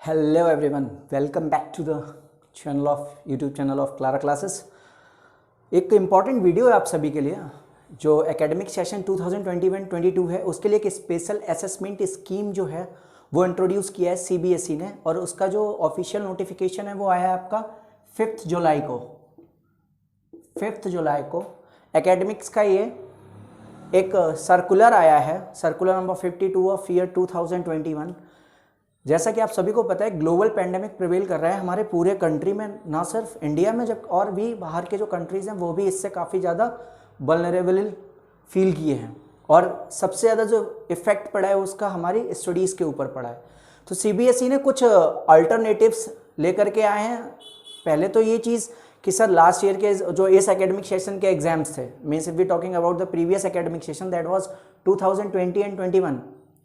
Hello everyone, welcome back to the YouTube channel of Clara Classes। एक important video है आप सभी के लिए जो एकेडमिक सेशन 2021-22 है उसके लिए एक स्पेशल असेसमेंट स्कीम जो है वो इंट्रोड्यूस किया है सीबीएसई ने, और उसका जो ऑफिशियल नोटिफिकेशन है वो आया है आपका 5 जुलाई को एकेडमिक्स का ये एक सर्कुलर आया है, सर्कुलर नंबर 52 ऑफ ईयर 2021। जैसा कि आप सभी को पता है ग्लोबल पैंडेमिक प्रिवेल कर रहा है हमारे पूरे कंट्री में, ना सिर्फ इंडिया में जब और भी बाहर के जो कंट्रीज़ हैं वो भी इससे काफ़ी ज़्यादा वल्नरेबल फील किए हैं, और सबसे ज़्यादा जो इफ़ेक्ट पड़ा है उसका हमारी स्टडीज़ के ऊपर पड़ा है। तो सीबीएसई ने कुछ अल्टरनेटिव्स लेकर के आए हैं। पहले तो ये चीज़ कि सर लास्ट ईयर के जो इस एकेडमिक सेशन के एग्जाम्स थे, means if we talking about the previous academic session that was 2020 and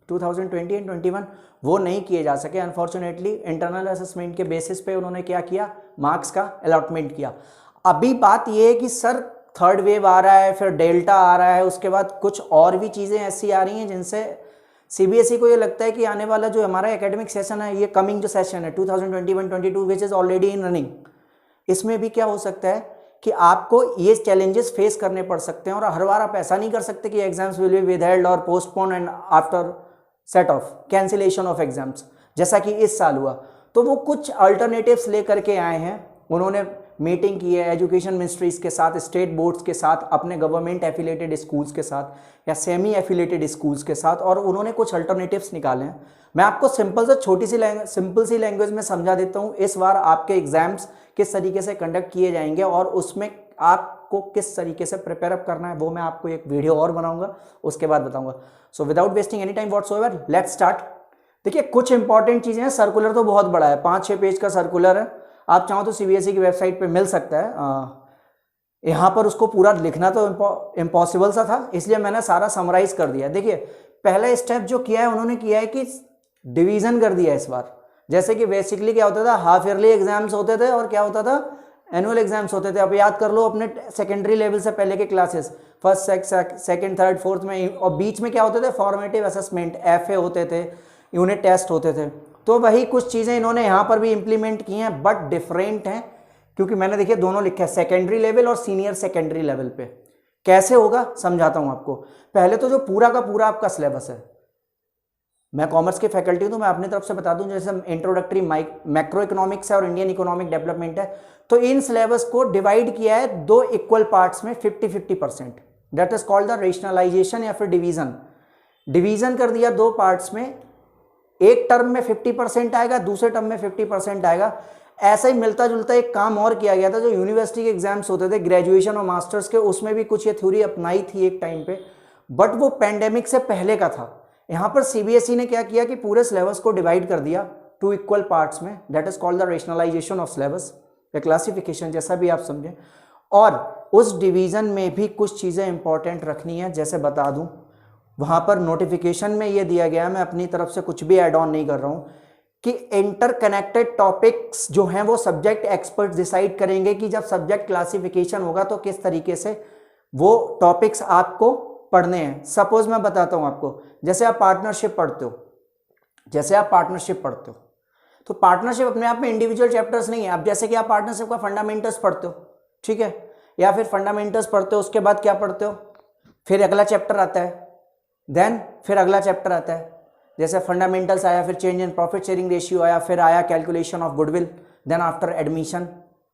21 वो नहीं किए जा सके अनफॉर्चुनेटली। इंटरनल असेसमेंट के बेसिस पे उन्होंने क्या किया, मार्क्स का अलॉटमेंट किया। अभी बात ये है कि सर थर्ड वेव आ रहा है, फिर डेल्टा आ रहा है, उसके बाद कुछ और भी चीज़ें ऐसी आ रही हैं जिनसे सीबीएसई को ये लगता है कि आने वाला जो हमारा एकेडमिक सेशन है, ये कमिंग जो सेशन है 2021-22 which is already in running, इसमें भी क्या हो सकता है कि आपको ये चैलेंजेस फेस करने पड़ सकते हैं। और हर बार आप ऐसा नहीं कर सकते कि एग्जाम्स विल बी विदहेल्ड और postpone and after set of cancellation of exams, जैसा कि इस साल हुआ। तो वो कुछ अल्टरनेटिव्स लेकर के आए हैं। उन्होंने मीटिंग की है एजुकेशन मिनिस्ट्रीज के साथ, स्टेट बोर्ड्स के साथ, अपने गवर्नमेंट एफिलेटेड स्कूल्स के साथ या सेमी एफिलेटेड स्कूल्स के साथ, और उन्होंने कुछ अल्टरनेटिव्स निकाले हैं। मैं आपको सिंपल सी लैंग्वेज में समझा देता हूँ। इस बार आपके एग्जाम्स किस तरीके से कंडक्ट किए जाएंगे और उसमें आपको किस तरीके से प्रिपेयर अप करना है, वो मैं आपको एक वीडियो और बनाऊंगा, उसके बाद बताऊंगा। So without wasting any time whatsoever let's start. देखिए कुछ इंपॉर्टेंट चीजें हैं। सर्कुलर तो बहुत बड़ा है, 5-6 पेज का सर्कुलर है। आप चाहो तो सीबीएसई की वेबसाइट पे मिल सकता है। यहाँ पर उसको पूरा लिखना तो इम्पॉसिबल सा था, इसलिए मैंने सारा समराइज कर दिया। देखिए पहला स्टेप जो किया है उन्होंने किया है कि डिवीजन कर दिया इस बार। जैसे कि बेसिकली क्या होता था, हाफ ईयरली एग्जाम्स होते थे और क्या होता था, एनुअल एग्जाम्स होते थे। अब याद कर लो अपने सेकेंडरी लेवल से पहले के classes, first second third fourth में, और बीच में क्या होते थे, फॉर्मेटिव असेसमेंट, एफए होते थे, यूनिट टेस्ट होते थे। तो वही कुछ चीज़ें इन्होंने यहाँ पर भी इम्प्लीमेंट की हैं, बट डिफरेंट हैं, क्योंकि मैंने देखिए दोनों लिखा है, सेकेंडरी लेवल और सीनियर सेकेंडरी लेवल पे। कैसे होगा समझाता हूँ आपको। पहले तो जो पूरा का पूरा आपका सिलेबस है, मैं कॉमर्स की फैकल्टी हूँ तो मैं अपनी तरफ से बता दूं, जैसे इंट्रोडक्टरी मैक्रो इकोनॉमिक्स है और इंडियन इकोनॉमिक डेवलपमेंट है, तो इन सिलेबस को डिवाइड किया है 2 इक्वल पार्ट्स में 50-50%। That is called the rationalisation या फिर डिवीजन कर दिया 2 पार्ट्स में। एक टर्म में 50% आएगा, दूसरे टर्म में 50% आएगा। ऐसा ही मिलता जुलता एक काम और किया गया था, जो यूनिवर्सिटी के एग्जाम्स होते थे ग्रेजुएशन और मास्टर्स के, उसमें भी कुछ ये थ्योरी अपनाई थी एक टाइम पे, बट वो पेंडेमिक से पहले का था। यहाँ पर सीबीएसई ने क्या किया कि पूरे सिलेबस को डिवाइड कर दिया 2 इक्वल पार्ट्स में। That is called the rationalisation of syllabus या क्लासिफिकेशन, जैसा भी आप समझें। और उस डिवीजन में भी कुछ चीज़ें इंपॉर्टेंट रखनी है, जैसे बता दूं, वहाँ पर नोटिफिकेशन में ये दिया गया, मैं अपनी तरफ से कुछ भी एड ऑन नहीं कर रहा हूँ, कि इंटरकनेक्टेड टॉपिक्स जो हैं वो सब्जेक्ट एक्सपर्ट डिसाइड करेंगे कि जब सब्जेक्ट क्लासिफिकेशन होगा तो किस तरीके से वो टॉपिक्स आपको पढ़ने हैं। सपोज मैं बताता हूं आपको, जैसे आप पार्टनरशिप पढ़ते हो, तो पार्टनरशिप अपने आप में इंडिविजुअल चैप्टर्स नहीं है। अब जैसे कि आप पार्टनरशिप का फंडामेंटल्स पढ़ते हो, ठीक है, या फिर फंडामेंटल्स पढ़ते हो, उसके बाद क्या पढ़ते हो, फिर अगला चैप्टर आता है, देन फिर अगला चैप्टर आता है। जैसे फंडामेंटल्स आया, फिर change in profit sharing ratio आया, फिर आया calculation of goodwill, then after admission,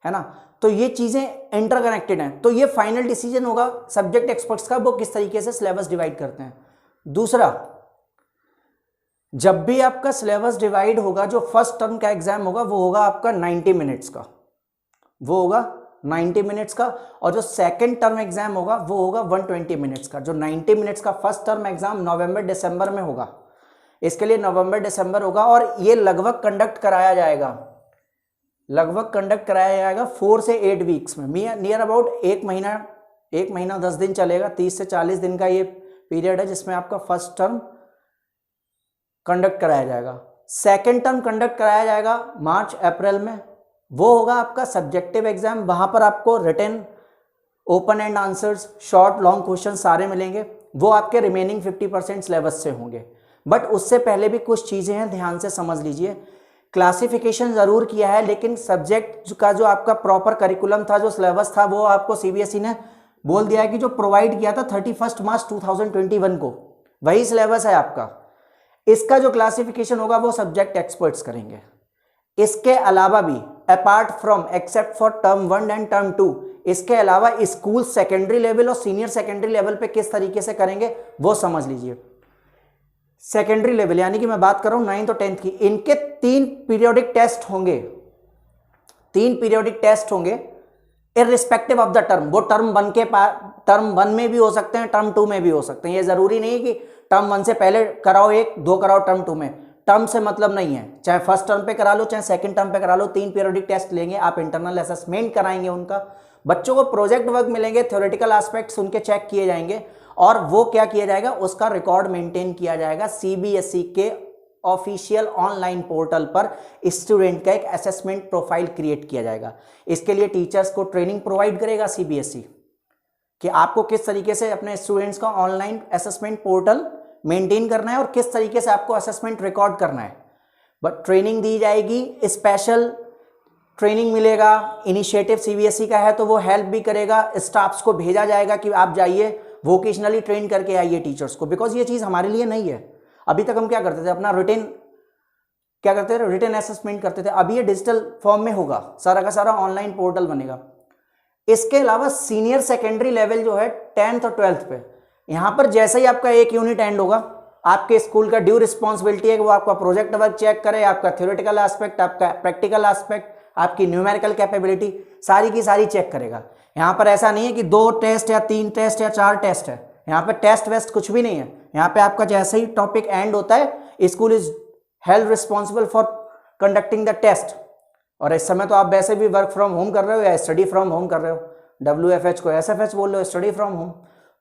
है ना। तो ये चीजें इंटरकनेक्टेड हैं। तो ये फाइनल डिसीजन होगा सब्जेक्ट एक्सपर्ट्स का, वो किस तरीके से सिलेबस डिवाइड करते हैं। दूसरा, जब भी आपका सिलेबस डिवाइड होगा, जो फर्स्ट टर्म का एग्जाम होगा वो होगा आपका 90 मिनट्स का, और जो सेकंड टर्म एग्जाम होगा वो होगा 120 मिनट्स का। जो 90 मिनट्स का फर्स्ट टर्म एग्जाम नवंबर दिसंबर में होगा, इसके लिए नवंबर दिसंबर होगा, और ये लगभग कंडक्ट कराया जाएगा 4 से 8 वीक्स में, नियर अबाउट 1 महीना 10 दिन चलेगा। 30 से 40 दिन का ये पीरियड है जिसमें आपका फर्स्ट टर्म कंडक्ट कराया जाएगा। सेकेंड टर्म कंडक्ट कराया जाएगा मार्च अप्रैल में, वो होगा आपका सब्जेक्टिव एग्जाम। वहां पर आपको written, open end answers, short long question सारे मिलेंगे, वो आपके रिमेनिंग 50% सिलेबस से होंगे। बट उससे पहले भी कुछ चीजें हैं, ध्यान से समझ लीजिए क्लासिफिकेशन ज़रूर किया है, लेकिन सब्जेक्ट का जो आपका प्रॉपर करिकुलम था, जो सिलेबस था, वो आपको सीबीएसई ने बोल दिया है कि जो प्रोवाइड किया था 31 मार्च 2021 को, वही सिलेबस है आपका। इसका जो क्लासिफिकेशन होगा वो सब्जेक्ट एक्सपर्ट्स करेंगे। इसके अलावा भी apart from except for term 1 and term 2, इसके अलावा स्कूल सेकेंडरी लेवल और सीनियर सेकेंडरी लेवल पे किस तरीके से करेंगे वो समझ लीजिए। सेकेंडरी लेवल यानी कि मैं बात कर रहा हूं 9th और 10th की, इनके 3 पीरियोडिक टेस्ट होंगे, 3 पीरियोडिक टेस्ट होंगे इररिस्पेक्टिव ऑफ द टर्म। वो टर्म 1 में भी हो सकते हैं, टर्म 2 में भी हो सकते हैं। ये जरूरी नहीं है कि टर्म 1 से पहले कराओ 1, 2 कराओ टर्म 2 में। टर्म से मतलब नहीं है, चाहे फर्स्ट टर्म पे करा लो चाहे सेकंड टर्म पे करा लो, 3 पीरियोडिक टेस्ट लेंगे आप, इंटरनल असेसमेंट कराएंगे उनका, बच्चों को प्रोजेक्ट वर्क मिलेंगे, थ्योरेटिकल एस्पेक्ट्स उनके चेक किए जाएंगे, और वो क्या किया जाएगा, उसका रिकॉर्ड मेंटेन किया जाएगा सीबीएसई के ऑफिशियल ऑनलाइन पोर्टल पर। स्टूडेंट का एक असेसमेंट प्रोफाइल क्रिएट किया जाएगा। इसके लिए टीचर्स को ट्रेनिंग प्रोवाइड करेगा सीबीएसई कि आपको किस तरीके से अपने स्टूडेंट्स का ऑनलाइन असेसमेंट पोर्टल मेंटेन करना है और किस तरीके से आपको असेसमेंट रिकॉर्ड करना है। बट ट्रेनिंग दी जाएगी, स्पेशल ट्रेनिंग मिलेगा, इनिशिएटिव सीबीएसई का है तो वो हेल्प भी करेगा, स्टाफ्स को भेजा जाएगा कि आप जाइए वोकेशनली ट्रेन करके आइए टीचर्स को, बिकॉज ये चीज़ हमारे लिए नहीं है। अभी तक हम क्या करते थे, अपना रिटेन असेसमेंट करते थे, अभी ये डिजिटल फॉर्म में होगा, सारा का सारा ऑनलाइन पोर्टल बनेगा। इसके अलावा सीनियर सेकेंडरी लेवल जो है 10th और 12th पे, यहाँ पर जैसे ही आपका एक यूनिट एंड होगा, आपके स्कूल का ड्यू रिस्पॉन्सिबिलिटी है कि वो आपका प्रोजेक्ट वर्क चेक करे, आपका थ्योरेटिकल एस्पेक्ट, आपका प्रैक्टिकल एस्पेक्ट, आपकी न्यूमेरिकल कैपेबिलिटी सारी की सारी चेक करेगा। यहाँ पर ऐसा नहीं है कि 2 टेस्ट या 3 टेस्ट या 4 टेस्ट है, यहाँ पे टेस्ट वेस्ट कुछ भी नहीं है। यहाँ पे आपका जैसे ही टॉपिक एंड होता है, school is held responsible for conducting the test. और इस समय तो आप वैसे भी वर्क फ्रॉम होम कर रहे हो या स्टडी फ्रॉम होम कर रहे हो, WFH को SFH बोल रहे हो, स्टडी फ्रॉम होम,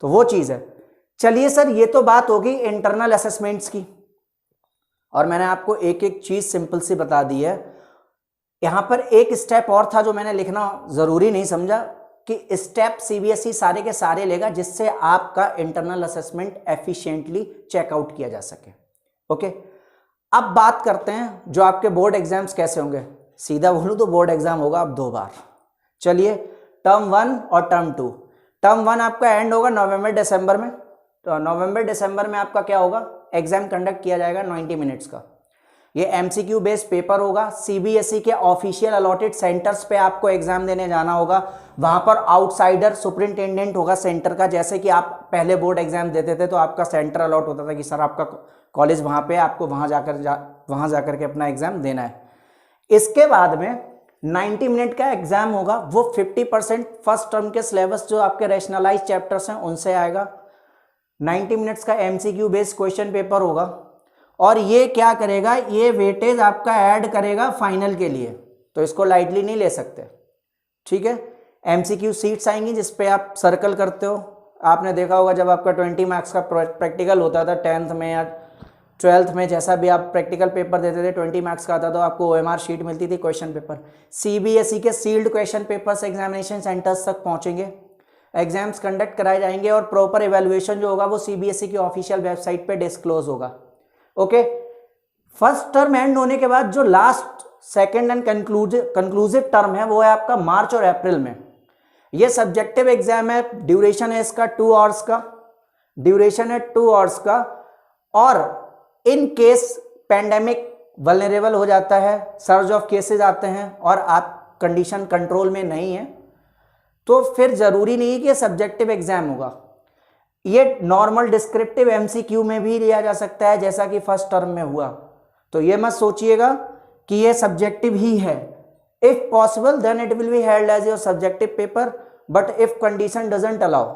तो वो चीज़ है। चलिए सर, ये तो बात होगी इंटरनल असेसमेंट्स की, और मैंने आपको एक एक चीज़ सिंपल सी बता दी है। यहाँ पर एक स्टेप और था जो मैंने लिखना ज़रूरी नहीं समझा, कि स्टेप सीबीएसई सारे के सारे लेगा जिससे आपका इंटरनल असेसमेंट एफिशिएंटली चेकआउट किया जा सके। ओके, अब बात करते हैं जो आपके बोर्ड एग्जाम्स कैसे होंगे। सीधा बोलूँ तो बोर्ड एग्जाम होगा अब 2 बार। चलिए, टर्म 1 और टर्म 2। टर्म 1 आपका एंड होगा नवंबर दिसंबर में, तो नवंबर दिसंबर में आपका क्या होगा, एग्जाम कंडक्ट किया जाएगा 90 मिनट्स का। ये एमसीक्यू बेस्ड पेपर होगा, सीबीएसई के ऑफिशियल अलॉटेड सेंटर्स पे आपको एग्जाम देने जाना होगा। वहां पर आउटसाइडर सुपरिंटेंडेंट होगा सेंटर का, जैसे कि आप पहले बोर्ड एग्जाम देते थे तो आपका सेंटर अलॉट होता था कि सर आपका कॉलेज वहां पे, आपको वहां जाकर के अपना एग्जाम देना है। इसके बाद में 90 मिनट का एग्जाम होगा, वो 50% फर्स्ट टर्म के सिलेबस जो आपके रैशनलाइज चैप्टर्स हैं उनसे आएगा। 90 मिनट्स का एमसीक्यू बेस्ड क्वेश्चन पेपर होगा, और ये क्या करेगा, ये वेटेज आपका ऐड करेगा फाइनल के लिए, तो इसको लाइटली नहीं ले सकते। ठीक है, एमसीक्यू सीट्स आएंगी जिस पे आप सर्कल करते हो। आपने देखा होगा जब आपका 20 मार्क्स का प्रैक्टिकल होता था 10th में या 12th में, जैसा भी आप प्रैक्टिकल पेपर देते थे 20 मार्क्स का आता तो आपको OMR शीट मिलती थी क्वेश्चन पेपर। सीबीएसई के sealed question papers examination centres तक पहुंचेंगे, एग्जाम्स कंडक्ट कराए जाएंगे, और प्रॉपर इवेल्युएशन जो होगा वो सीबीएसई की ऑफिशियल वेबसाइट पे डिस्क्लोज होगा। ओके, फर्स्ट टर्म एंड होने के बाद जो last second and conclusive term है वो है आपका मार्च और अप्रैल में। ये सब्जेक्टिव एग्जाम है, ड्यूरेशन है इसका 2 आवर्स का, ड्यूरेशन है 2 आवर्स का, और इन केस पेंडेमिक वल्नरेबल हो जाता है, सर्ज ऑफ केसेस आते हैं और आप कंडीशन कंट्रोल में नहीं है, तो फिर जरूरी नहीं है कि ये सब्जेक्टिव एग्जाम होगा। ये नॉर्मल डिस्क्रिप्टिव एमसीक्यू में भी लिया जा सकता है जैसा कि फर्स्ट टर्म में हुआ, तो ये मत सोचिएगा कि ये सब्जेक्टिव ही है। If possible then it will be held as your subjective paper, but if condition doesn't allow,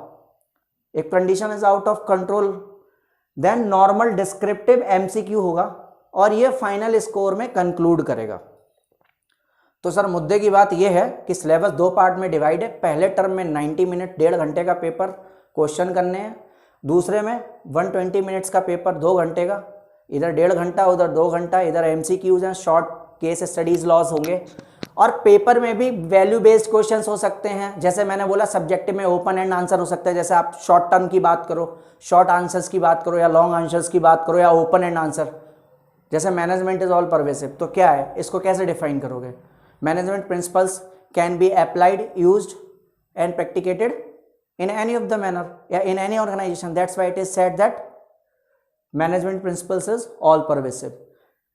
if condition is out of control, then normal descriptive MCQ होगा, और ये फाइनल स्कोर में कंक्लूड करेगा। तो सर मुद्दे की बात यह है कि सिलेबस 2 पार्ट में डिवाइड है। पहले टर्म में 90 मिनट 1.5 घंटे का पेपर क्वेश्चन करने हैं, दूसरे में 120 मिनट्स का पेपर 2 घंटे का, इधर 1.5 घंटा उधर 2 घंटा, इधर एमसीक्यूज हैं, शॉर्ट केस स्टडीज लॉस होंगे, और पेपर में भी वैल्यू बेस्ड क्वेश्चंस हो सकते हैं। जैसे मैंने बोला सब्जेक्टिव में ओपन एंड आंसर हो सकता है, जैसे आप शॉर्ट टर्म की बात करो, शॉर्ट आंसर्स की बात करो, या लॉन्ग आंसर्स की बात करो, या ओपन एंड आंसर, जैसे मैनेजमेंट इज ऑल परवेसिव, तो क्या है, इसको कैसे डिफाइन करोगे? Management principles can be applied, used and practicated in any of the manner या in any organization. That's why it is said that management principles is all pervasive.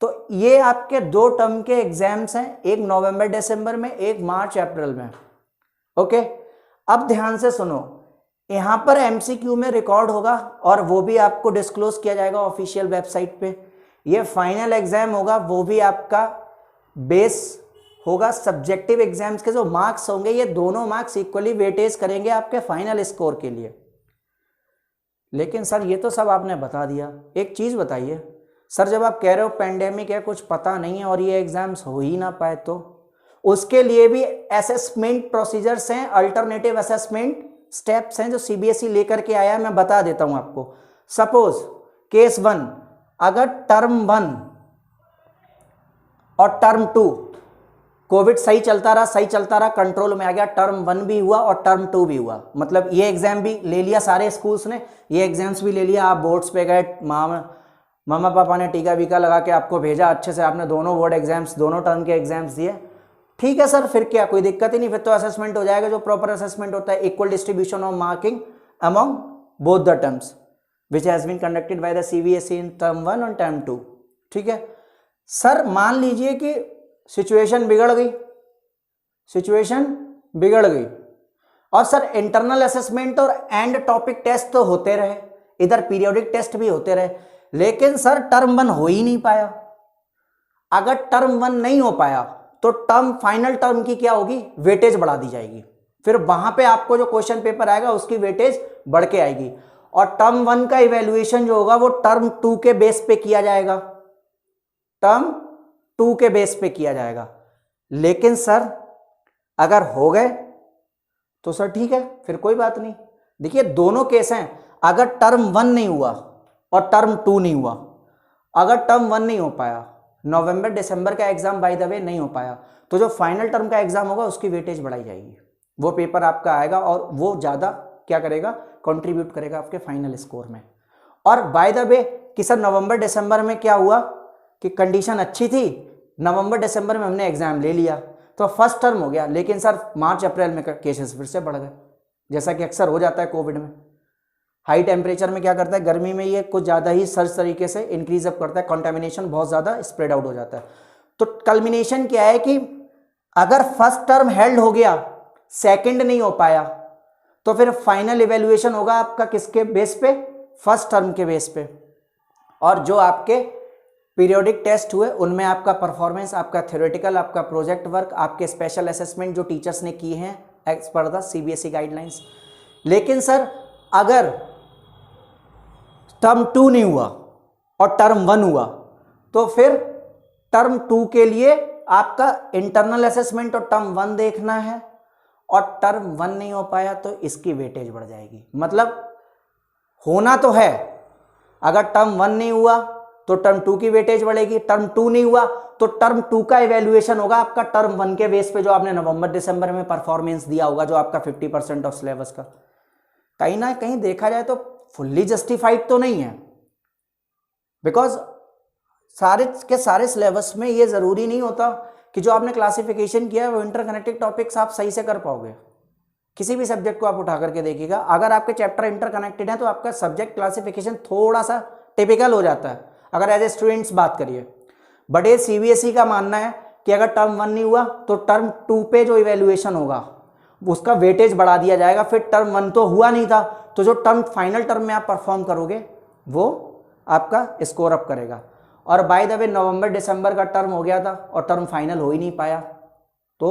तो ये आपके 2 टर्म के एग्जाम्स हैं, एक नवंबर दिसंबर में, एक मार्च अप्रैल में। ओके, अब ध्यान से सुनो, यहां पर एमसीक्यू में रिकॉर्ड होगा और वो भी आपको डिस्क्लोज किया जाएगा ऑफिशियल वेबसाइट पे। ये फाइनल एग्जाम होगा, वो भी आपका बेस होगा सब्जेक्टिव एग्जाम्स के जो मार्क्स होंगे, ये दोनों मार्क्स इक्वली वेटेज करेंगे आपके फाइनल स्कोर के लिए। लेकिन सर ये तो सब आपने बता दिया, एक चीज बताइए सर, जब आप कह रहे हो पेंडेमिक है, कुछ पता नहीं है और ये एग्जाम्स हो ही ना पाए, तो उसके लिए भी असेसमेंट प्रोसीजर्स हैं, अल्टरनेटिव असेसमेंट स्टेप्स हैं जो सीबीएसई लेकर के आया है। मैं बता देता हूं आपको। सपोज केस 1, अगर टर्म 1 और टर्म 2 कोविड सही चलता रहा, कंट्रोल में आ गया, टर्म 1 भी हुआ और टर्म 2 भी हुआ, मतलब ये एग्जाम भी ले लिया सारे स्कूल्स ने, ये एग्जाम्स भी ले लिया, आप बोर्ड्स पे गए, मामा पापा ने टीका वीका लगा के आपको भेजा, अच्छे से आपने दोनों बोर्ड एग्जाम्स, दोनों टर्म के एग्जाम्स दिए, ठीक है सर, फिर क्या, कोई दिक्कत ही नहीं, फिर तो असेसमेंट हो जाएगा जो प्रॉपर असेसमेंट होता है, equal distribution of marking among both the terms which has been conducted by the CBSE in term 1 और टर्म 2। ठीक है सर, मान लीजिए कि सिचुएशन बिगड़ गई और सर इंटरनल असेसमेंट और एंड टॉपिक टेस्ट तो होते रहे, इधर पीरियोडिक टेस्ट भी होते रहे, लेकिन सर टर्म 1 हो ही नहीं पाया। अगर टर्म 1 नहीं हो पाया तो फाइनल टर्म की क्या होगी, वेटेज बढ़ा दी जाएगी, फिर वहां पे आपको जो क्वेश्चन पेपर आएगा उसकी वेटेज बढ़ के आएगी और टर्म 1 का इवैल्यूएशन जो होगा वो टर्म 2 के बेस पे किया जाएगा, टर्म 2 के बेस पे किया जाएगा। लेकिन सर अगर हो गए तो सर ठीक है, फिर कोई बात नहीं। देखिए दोनों केस हैं, अगर टर्म 1 नहीं हुआ और टर्म 2 नहीं हुआ, अगर टर्म 1 नहीं हो पाया, नवंबर दिसंबर का एग्जाम बाय द वे नहीं हो पाया, तो जो फाइनल टर्म का एग्जाम होगा उसकी वेटेज बढ़ाई जाएगी, वो पेपर आपका आएगा और वो ज्यादा क्या करेगा, कंट्रीब्यूट करेगा आपके फाइनल स्कोर में। और बाय द वे कि सर नवंबर दिसंबर में क्या हुआ कि कंडीशन अच्छी थी, नवंबर दिसंबर में हमने एग्जाम ले लिया तो फर्स्ट टर्म हो गया, लेकिन सर मार्च अप्रैल में केसेस फिर से बढ़ गए, जैसा कि अक्सर हो जाता है कोविड में। हाई टेम्परेचर में क्या करता है, गर्मी में ये कुछ ज़्यादा ही सर्च तरीके से इंक्रीज अप करता है, कंटामिनेशन बहुत ज़्यादा स्प्रेड आउट हो जाता है। तो कल्मिनेशन क्या है कि अगर फर्स्ट टर्म हेल्ड हो गया, सेकंड नहीं हो पाया, तो फिर फाइनल इवेल्युएशन होगा आपका किसके बेस पे, फर्स्ट टर्म के बेस पे। और जो आपके पीरियोडिक टेस्ट हुए उनमें आपका परफॉर्मेंस, आपका थ्योरेटिकल, आपका प्रोजेक्ट वर्क, आपके स्पेशल असेसमेंट जो टीचर्स ने किए हैं as per the CBSE guidelines. लेकिन सर अगर टर्म 2 नहीं हुआ और टर्म 1 हुआ, तो फिर टर्म 2 के लिए आपका इंटरनल असेसमेंट और टर्म 1 देखना है, और टर्म 1 नहीं हो पाया तो इसकी वेटेज बढ़ जाएगी। मतलब होना तो है, अगर टर्म 1 नहीं हुआ तो टर्म 2 की वेटेज बढ़ेगी, टर्म 2 नहीं हुआ तो टर्म 2 का इवैल्यूएशन होगा आपका टर्म 1 के बेस पे, जो आपने नवंबर दिसंबर में परफॉर्मेंस दिया होगा, जो आपका 50% ऑफ सिलेबस का। कहीं ना कहीं देखा जाए तो फुल्ली जस्टिफाइड तो नहीं है, बिकॉज सारे के सारे सिलेबस में ये जरूरी नहीं होता कि जो आपने क्लासिफिकेशन किया है वो इंटरकनेक्टेड टॉपिक्स आप सही से कर पाओगे। किसी भी सब्जेक्ट को आप उठा करके देखिएगा, अगर आपके चैप्टर इंटरकनेक्टेड है तो आपका सब्जेक्ट क्लासिफिकेशन थोड़ा सा टिपिकल हो जाता है, अगर एज ए स्टूडेंट्स बात करिए। बट ये सीबीएसई का मानना है कि अगर टर्म 1 नहीं हुआ तो टर्म 2 पे जो इवैल्यूएशन होगा उसका वेटेज बढ़ा दिया जाएगा, फिर टर्म 1 तो हुआ नहीं था, तो जो टर्म फाइनल टर्म में आप परफॉर्म करोगे वो आपका स्कोर अप करेगा। और बाय द वे नवंबर दिसंबर का टर्म हो गया था और टर्म फाइनल हो ही नहीं पाया, तो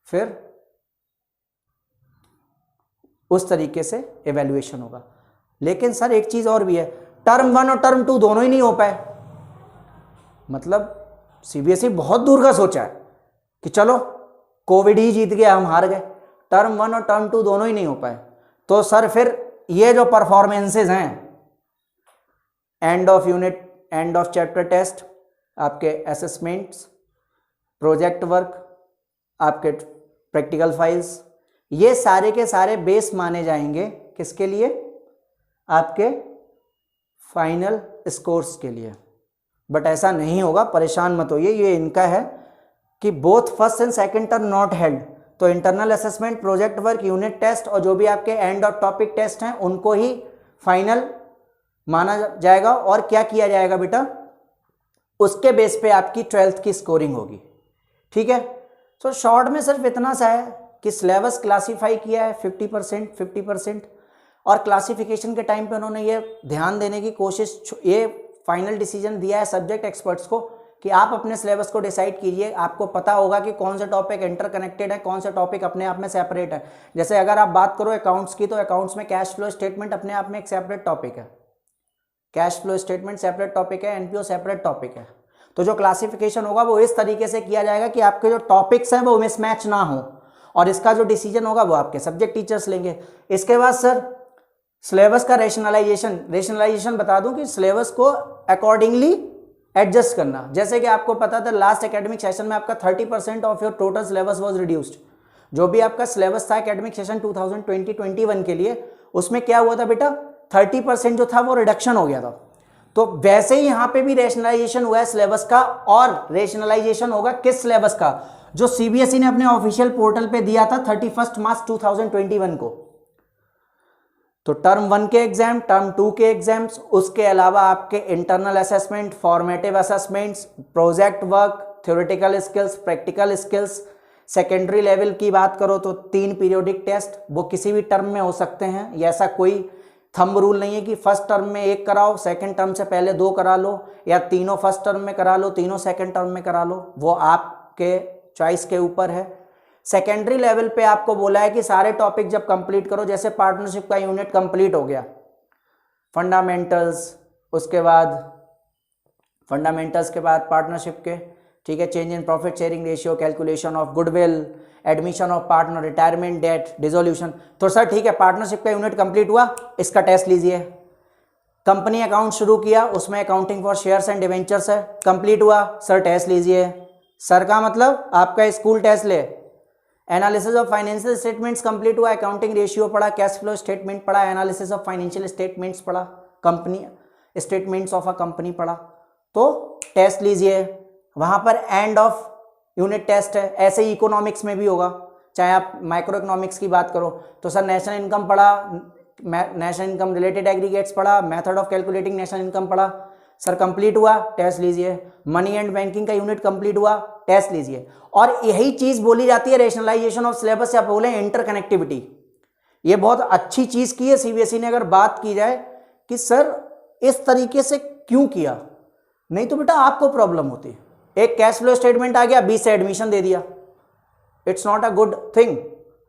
फिर उस तरीके से इवैल्यूएशन होगा। लेकिन सर एक चीज और भी है, टर्म 1 और टर्म 2 दोनों ही नहीं हो पाए, मतलब सीबीएसई बहुत दूर का सोचा है कि चलो कोविड ही जीत गया, हम हार गए, टर्म 1 और टर्म 2 दोनों ही नहीं हो पाए, तो सर फिर ये जो परफॉर्मेंसेज हैं, end of unit, end of chapter test, आपके असेसमेंट्स, प्रोजेक्ट वर्क, आपके प्रैक्टिकल फाइल्स, ये सारे के सारे बेस माने जाएंगे किसके लिए, आपके फाइनल स्कोर्स के लिए। बट ऐसा नहीं होगा, परेशान मत होइए। ये इनका है कि both first and second term not held, तो internal assessment, project work, unit test और जो भी आपके एंड और टॉपिक टेस्ट हैं उनको ही फाइनल माना जाएगा। और क्या किया जाएगा बेटा, उसके बेस पे आपकी 12th की स्कोरिंग होगी। ठीक है, तो शॉर्ट में सिर्फ इतना सा है कि सिलेबस क्लासीफाई किया है 50%, और क्लासिफिकेशन के टाइम पे उन्होंने ये ध्यान देने की कोशिश, ये फाइनल डिसीजन दिया है सब्जेक्ट एक्सपर्ट्स को कि आप अपने सिलेबस को डिसाइड कीजिए। आपको पता होगा कि कौन से टॉपिक इंटरकनेक्टेड है, कौन से टॉपिक अपने आप में सेपरेट है। जैसे अगर आप बात करो अकाउंट्स की, तो अकाउंट्स में कैश फ्लो स्टेटमेंट अपने आप में एक सेपरेट टॉपिक है, cash flow statement separate topic है, एनपीओ सेपरेट टॉपिक है। तो जो क्लासिफिकेशन होगा वो इस तरीके से किया जाएगा कि आपके जो टॉपिक्स हैं वो मिसमैच ना हो, और इसका जो डिसीजन होगा वो आपके सब्जेक्ट टीचर्स लेंगे। इसके बाद सर सिलेबस का रेशनलाइजेशन बता दूं कि सिलेबस को अकॉर्डिंगली एडजस्ट करना। जैसे कि आपको पता था लास्ट एकेडमिक सेशन में आपका 30% of your total syllabus was reduced. जो भी आपका सिलेबस था एकेडमिक सेशन 2020-21 के लिए, उसमें क्या हुआ था बेटा, 30% जो था वो रिडक्शन हो गया था। तो वैसे ही यहाँ पे भी रेशनलाइजेशन हुआ है सिलेबस का, और रेशनलाइजेशन होगा किस सिलेबस का, जो सीबीएसई ने अपने ऑफिशियल पोर्टल पे दिया था 31 मार्च 2021 को। तो टर्म 1 के एग्जाम, टर्म 2 के एग्जाम्स, उसके अलावा आपके internal assessment, formative assessments, project work, theoretical skills, practical skills. Secondary level की बात करो तो 3 पीरियोडिक टेस्ट, वो किसी भी टर्म में हो सकते हैं। ये ऐसा कोई थंब रूल नहीं है कि फर्स्ट टर्म में 1 कराओ, सेकंड टर्म से पहले 2 करा लो, या तीनों फर्स्ट टर्म में करा लो, तीनों सेकंड टर्म में करा लो। वो आपके चॉइस के ऊपर है। सेकेंडरी लेवल पे आपको बोला है कि सारे टॉपिक जब कंप्लीट करो, जैसे पार्टनरशिप का यूनिट कंप्लीट हो गया, फंडामेंटल्स, उसके बाद फंडामेंटल्स के बाद पार्टनरशिप के, ठीक है, change in profit sharing ratio, calculation of goodwill, admission of partner, retirement date, dissolution. तो सर ठीक है, पार्टनरशिप का यूनिट कंप्लीट हुआ, इसका टेस्ट लीजिए। कंपनी अकाउंट शुरू किया, उसमें accounting for shares and debentures है, कंप्लीट हुआ, सर टेस्ट लीजिए। सर का मतलब आपका स्कूल टेस्ट ले। Analysis of financial statements complete हुआ, अकाउंटिंग रेशियो पढ़ा, कैश फ्लो स्टेटमेंट पढ़ा, एनालिसिस ऑफ फाइनेंशियल स्टेटमेंट्स पढ़ा, company statements of a company पढ़ा, तो टेस्ट लीजिए। वहां पर एंड ऑफ यूनिट टेस्ट है। ऐसे ही इकोनॉमिक्स में भी होगा, चाहे आप माइक्रो इकोनॉमिक्स की बात करो तो सर नेशनल इनकम पढ़ा, नेशनल इनकम रिलेटेड एग्रीगेट्स पढ़ा, method of calculating national income पढ़ा, सर कंप्लीट हुआ, टेस्ट लीजिए। मनी एंड बैंकिंग का यूनिट कंप्लीट हुआ, टेस्ट लीजिए। और यही चीज बोली जाती है रेशनलाइजेशन ऑफ सिलेबस, या बोले इंटरकनेक्टिविटी। ये बहुत अच्छी चीज की है सीबीएसई ने। अगर बात की जाए कि सर इस तरीके से क्यों किया, नहीं तो बेटा आपको प्रॉब्लम होती है। एक कैश फ्लो स्टेटमेंट आ गया, 20 से एडमिशन दे दिया, it's not a good thing.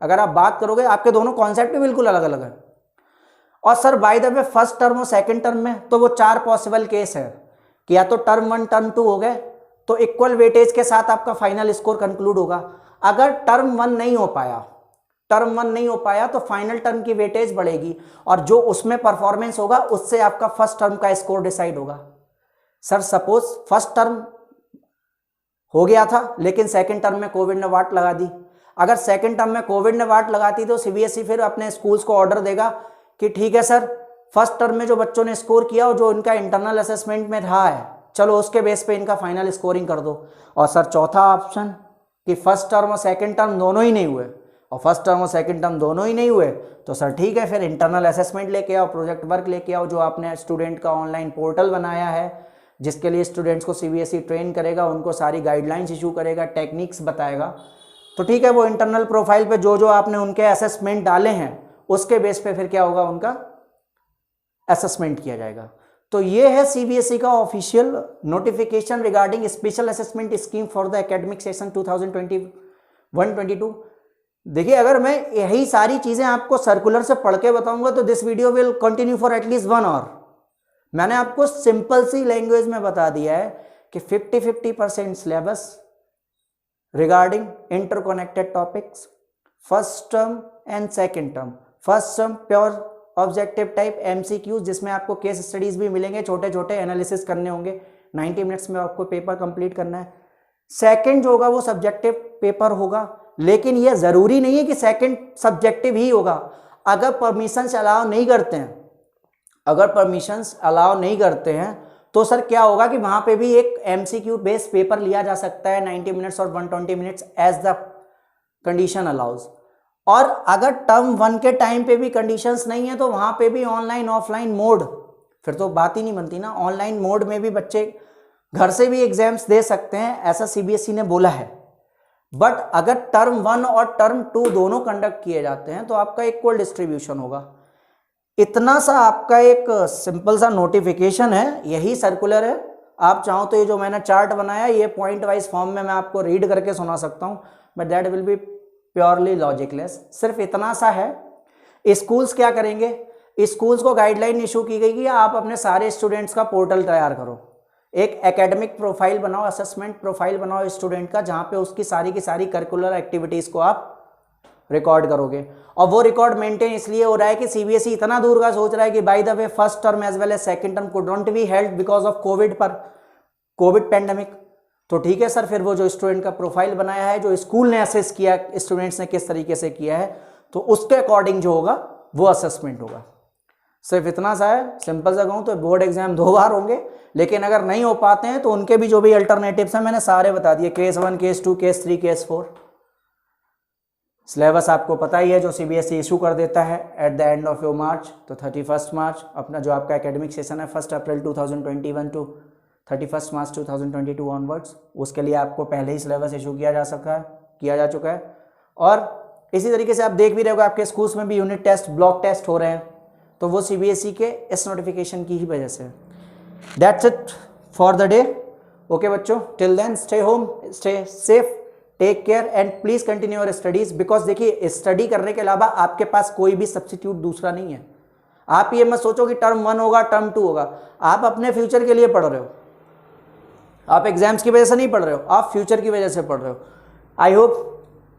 अगर आप बात करोगे, आपके दोनों कॉन्सेप्ट भी बिल्कुल अलग अलग है। और sir bye the way first term और सेकंड टर्म में तो वो 4 पॉसिबल केस है कि या तो टर्म 1 टर्म 2 हो गए, तो इक्वल वेटेज के साथ आपका फाइनल स्कोर कंक्लूड होगा। अगर टर्म 1 नहीं हो पाया तो फाइनल टर्म की वेटेज बढ़ेगी, और जो उसमें परफॉर्मेंस होगा उससे आपका फर्स्ट टर्म का स्कोर डिसाइड होगा। सर सपोज फर्स्ट टर्म हो गया था, लेकिन सेकंड टर्म में कोविड ने वाट लगा दी। अगर सेकंड टर्म में कोविड ने वाट लगाती तो सीबीएसई फिर अपने स्कूल्स को ऑर्डर देगा कि ठीक है सर, फर्स्ट टर्म में जो बच्चों ने स्कोर किया और जो इनका इंटरनल असेसमेंट में रहा है, चलो उसके बेस पे इनका फाइनल स्कोरिंग कर दो। और सर चौथा ऑप्शन कि फर्स्ट टर्म और सेकंड टर्म दोनों ही नहीं हुए, और फर्स्ट टर्म और सेकंड टर्म दोनों ही नहीं हुए, तो सर ठीक है, फिर इंटरनल असेसमेंट लेके आओ, प्रोजेक्ट वर्क लेके आओ, जो आपने स्टूडेंट का ऑनलाइन पोर्टल बनाया है, जिसके लिए स्टूडेंट्स को सीबीएसई ट्रेन करेगा, उनको सारी गाइडलाइंस इशू करेगा, टेक्निक्स बताएगा। तो ठीक है, वो इंटरनल प्रोफाइल पे जो जो आपने उनके असेसमेंट डाले हैं उसके बेस पे फिर क्या होगा, उनका असेसमेंट किया जाएगा। तो ये है सीबीएसई का official notification regarding special assessment scheme for the academic session 2021-22। देखिए, अगर मैं यही सारी चीजें आपको सर्कुलर से पढ़ के बताऊंगा तो this video will continue for at least 1 hour. मैंने आपको सिंपल सी लैंग्वेज में बता दिया है कि 50-50% syllabus regarding interconnected topics, first term and second term. First term pure objective type MCQ, जिसमें आपको केस स्टडीज भी मिलेंगे, छोटे छोटे एनालिसिस करने होंगे, 90 मिनट्स में आपको पेपर कंप्लीट करना है। सेकंड जो होगा वो सब्जेक्टिव पेपर होगा, लेकिन ये जरूरी नहीं है कि सेकंड सब्जेक्टिव ही होगा। अगर परमिशंस अलाउ नहीं करते हैं तो सर क्या होगा कि वहां पे भी एक MCQ बेस्ड पेपर लिया जा सकता है 90 मिनट्स और 120 minutes as the condition allows. और अगर टर्म 1 के टाइम पे भी कंडीशंस नहीं है तो वहां पे भी ऑनलाइन ऑफलाइन मोड, फिर तो बात ही नहीं बनती ना। ऑनलाइन मोड में भी बच्चे घर से भी एग्जाम्स दे सकते हैं, ऐसा CBSE ने बोला है। बट अगर टर्म 1 और टर्म 2 दोनों कंडक्ट किए जाते हैं तो आपका इक्वल डिस्ट्रीब्यूशन होगा। इतना सा आपका एक सिंपल सा नोटिफिकेशन है, यही सर्कुलर है। आप चाहो तो ये जो मैंने चार्ट बनाया ये पॉइंट वाइज फॉर्म में मैं आपको रीड करके सुना सकता हूँ, but that will be purely logicless. सिर्फ इतना सा है। स्कूल्स क्या करेंगे, स्कूल्स को गाइडलाइन इशू की गई कि आप अपने सारे स्टूडेंट्स का पोर्टल तैयार करो, एक एकेडमिक प्रोफाइल बनाओ, असेसमेंट प्रोफाइल बनाओ स्टूडेंट का, जहाँ पे उसकी सारी की सारी करिकुलर एक्टिविटीज़ को आप रिकॉर्ड करोगे। और वो रिकॉर्ड मेंटेन इसलिए हो रहा है कि CBSE इतना दूर का सोच रहा है कि by the way first term as well as second term could not be held because of Covid pandemic. तो ठीक है सर, फिर वो जो स्टूडेंट का प्रोफाइल बनाया है, जो स्कूल ने असेस किया स्टूडेंट्स ने किस तरीके से किया है, तो उसके अकॉर्डिंग जो होगा वो असेसमेंट होगा। सिर्फ इतना सा है। सिंपल सा कहूँ तो बोर्ड एग्जाम 2 बार होंगे, लेकिन अगर नहीं हो पाते हैं तो उनके भी जो भी अल्टरनेटिव्स हैं मैंने सारे बता दिए, case 1, case 2, case 3, case 4। Syllabus आपको पता ही है जो CBSE इशू कर देता है at the end of your March. तो 31 मार्च अपना जो आपका एकेडमिक सेशन है 1 अप्रैल 2021 टू 31 मार्च 2022 ऑनवर्ड्स, उसके लिए आपको पहले ही सिलेबस इशू किया जा चुका है। और इसी तरीके से आप देख भी रहे होगा आपके स्कूल्स में भी यूनिट टेस्ट, ब्लॉक टेस्ट हो रहे हैं, तो वो CBSE के इस नोटिफिकेशन की ही वजह से। That's it for the day. Okay बच्चों, till then stay home, stay safe, take care and please continue your studies. Because देखिए, स्टडी करने के अलावा आपके पास कोई भी सब्स्टिट्यूट दूसरा नहीं है। आप ये मत सोचो कि टर्म 1 होगा, टर्म 2 होगा। आप अपने फ्यूचर के लिए पढ़ रहे हो, आप एग्जाम्स की वजह से नहीं पढ़ रहे हो, आप फ्यूचर की वजह से पढ़ रहे हो। आई होप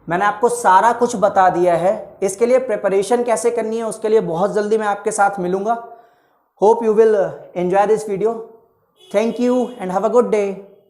मैंने आपको सारा कुछ बता दिया है। इसके लिए प्रिपरेशन कैसे करनी है उसके लिए बहुत जल्दी मैं आपके साथ मिलूंगा। Hope you will enjoy this video. Thank you and have a good day.